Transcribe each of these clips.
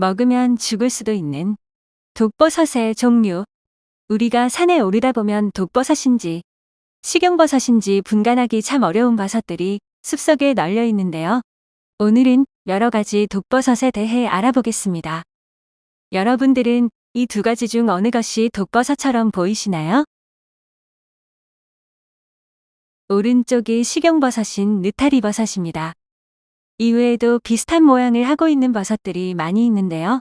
먹으면 죽을 수도 있는 독버섯의 종류. 우리가 산에 오르다 보면 독버섯인지 식용버섯인지 분간하기 참 어려운 버섯들이 숲속에 널려 있는데요. 오늘은 여러 가지 독버섯에 대해 알아보겠습니다. 여러분들은 이 두 가지 중 어느 것이 독버섯처럼 보이시나요? 오른쪽이 식용버섯인 느타리버섯입니다. 이외에도 비슷한 모양을 하고 있는 버섯들이 많이 있는데요.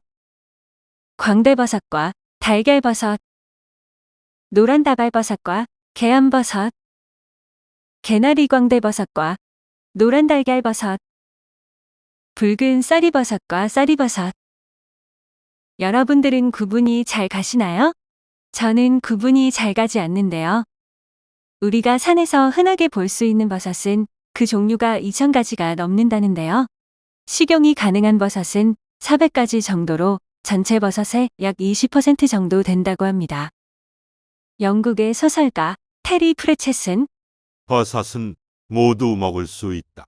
광대버섯과 달걀버섯, 노란다발버섯과 계암버섯, 개나리광대버섯과 노란달걀버섯, 붉은 쌀이버섯과 쌀이버섯. 여러분들은 구분이 잘 가시나요? 저는 구분이 잘 가지 않는데요. 우리가 산에서 흔하게 볼 수 있는 버섯은 그 종류가 2,000가지가 넘는다는데요. 식용이 가능한 버섯은 400가지 정도로 전체 버섯의 약 20% 정도 된다고 합니다. 영국의 소설가 테리 프레쳇은 버섯은 모두 먹을 수 있다.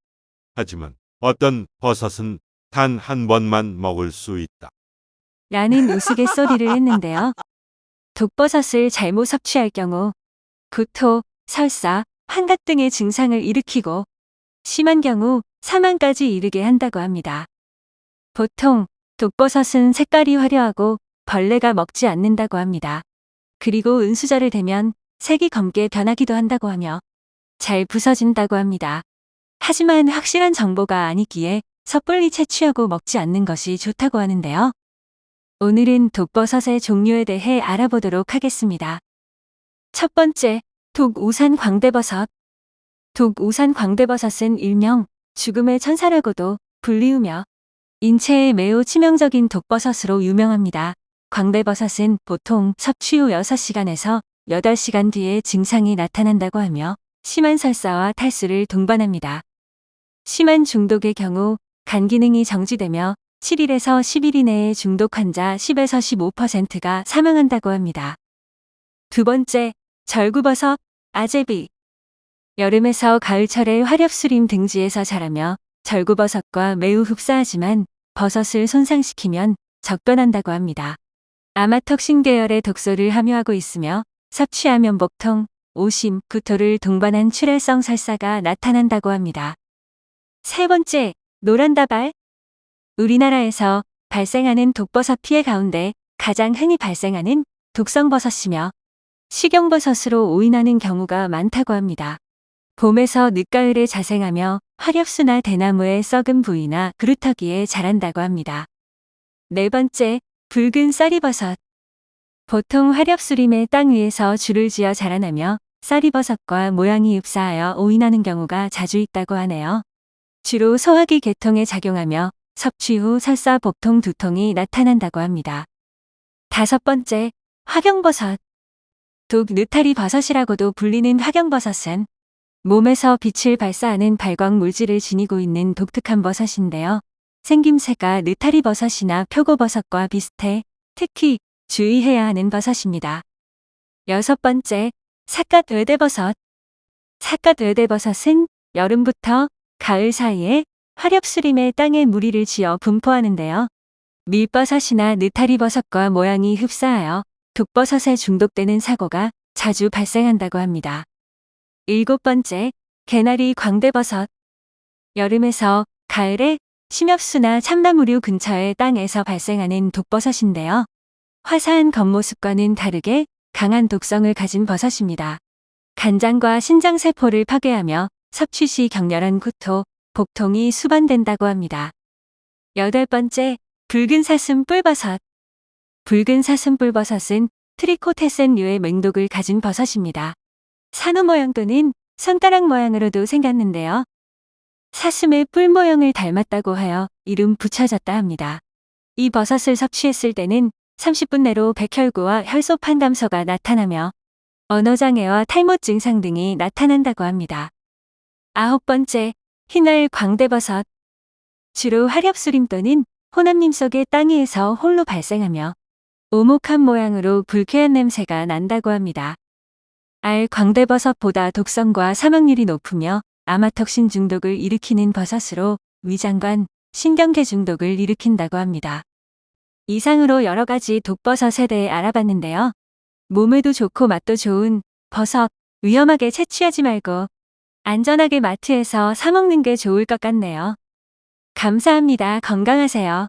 하지만 어떤 버섯은 단 한 번만 먹을 수 있다. 라는 우스갯소리를 했는데요. 독버섯을 잘못 섭취할 경우 구토, 설사, 환각 등의 증상을 일으키고 심한 경우 사망까지 이르게 한다고 합니다. 보통 독버섯은 색깔이 화려하고 벌레가 먹지 않는다고 합니다. 그리고 은수저를 대면 색이 검게 변하기도 한다고 하며 잘 부서진다고 합니다. 하지만 확실한 정보가 아니기에 섣불리 채취하고 먹지 않는 것이 좋다고 하는데요. 오늘은 독버섯의 종류에 대해 알아보도록 하겠습니다. 첫 번째, 독우산 광대버섯. 독우산 광대버섯은 일명 죽음의 천사라고도 불리우며 인체에 매우 치명적인 독버섯으로 유명합니다. 광대버섯은 보통 섭취 후 6시간에서 8시간 뒤에 증상이 나타난다고 하며 심한 설사와 탈수를 동반합니다. 심한 중독의 경우 간 기능이 정지되며 7일에서 10일 이내에 중독 환자 10에서 15%가 사망한다고 합니다. 두 번째, 절구버섯, 아제비. 여름에서 가을철에 화렵수림 등지에서 자라며 절구버섯과 매우 흡사하지만 버섯을 손상시키면 적변한다고 합니다. 아마톡신 계열의 독소를 함유하고 있으며 섭취하면 복통, 오심, 구토를 동반한 출혈성 설사가 나타난다고 합니다. 세 번째, 노란다발. 우리나라에서 발생하는 독버섯 피해 가운데 가장 흔히 발생하는 독성버섯이며 식용버섯으로 오인하는 경우가 많다고 합니다. 봄에서 늦가을에 자생하며 화렵수나 대나무의 썩은 부위나 그루터기에 자란다고 합니다. 네 번째, 붉은 쌀이버섯. 보통 화렵수림의 땅 위에서 줄을 지어 자라나며 쌀이버섯과 모양이 흡사하여 오인하는 경우가 자주 있다고 하네요. 주로 소화기 계통에 작용하며 섭취 후 설사, 복통, 두통이 나타난다고 합니다. 다섯 번째, 화경버섯. 독 느타리버섯이라고도 불리는 화경버섯은 몸에서 빛을 발사하는 발광 물질을 지니고 있는 독특한 버섯인데요. 생김새가 느타리버섯이나 표고버섯과 비슷해 특히 주의해야 하는 버섯입니다. 여섯 번째, 삿갓외대버섯. 삿갓외대버섯은 여름부터 가을 사이에 화렵수림의 땅에 무리를 지어 분포하는데요. 밀버섯이나 느타리버섯과 모양이 흡사하여 독버섯에 중독되는 사고가 자주 발생한다고 합니다. 일곱 번째, 개나리 광대버섯. 여름에서 가을에 심엽수나 참나무류 근처의 땅에서 발생하는 독버섯인데요. 화사한 겉모습과는 다르게 강한 독성을 가진 버섯입니다. 간장과 신장세포를 파괴하며 섭취 시 격렬한 구토, 복통이 수반된다고 합니다. 여덟 번째, 붉은 사슴뿔버섯. 붉은 사슴뿔버섯은 트리코테센류의 맹독을 가진 버섯입니다. 산호 모양 또는 손가락 모양으로도 생겼는데요. 사슴의 뿔 모양을 닮았다고 하여 이름 붙여졌다 합니다. 이 버섯을 섭취했을 때는 30분 내로 백혈구와 혈소판 감소가 나타나며 언어장애와 탈모 증상 등이 나타난다고 합니다. 아홉 번째, 흰알 광대버섯. 주로 화렵수림 또는 호남림 속의 땅 위에서 홀로 발생하며 오목한 모양으로 불쾌한 냄새가 난다고 합니다. 알 광대버섯보다 독성과 사망률이 높으며 아마톡신 중독을 일으키는 버섯으로 위장관, 신경계 중독을 일으킨다고 합니다. 이상으로 여러 가지 독버섯에 대해 알아봤는데요. 몸에도 좋고 맛도 좋은 버섯, 위험하게 채취하지 말고 안전하게 마트에서 사 먹는 게 좋을 것 같네요. 감사합니다. 건강하세요.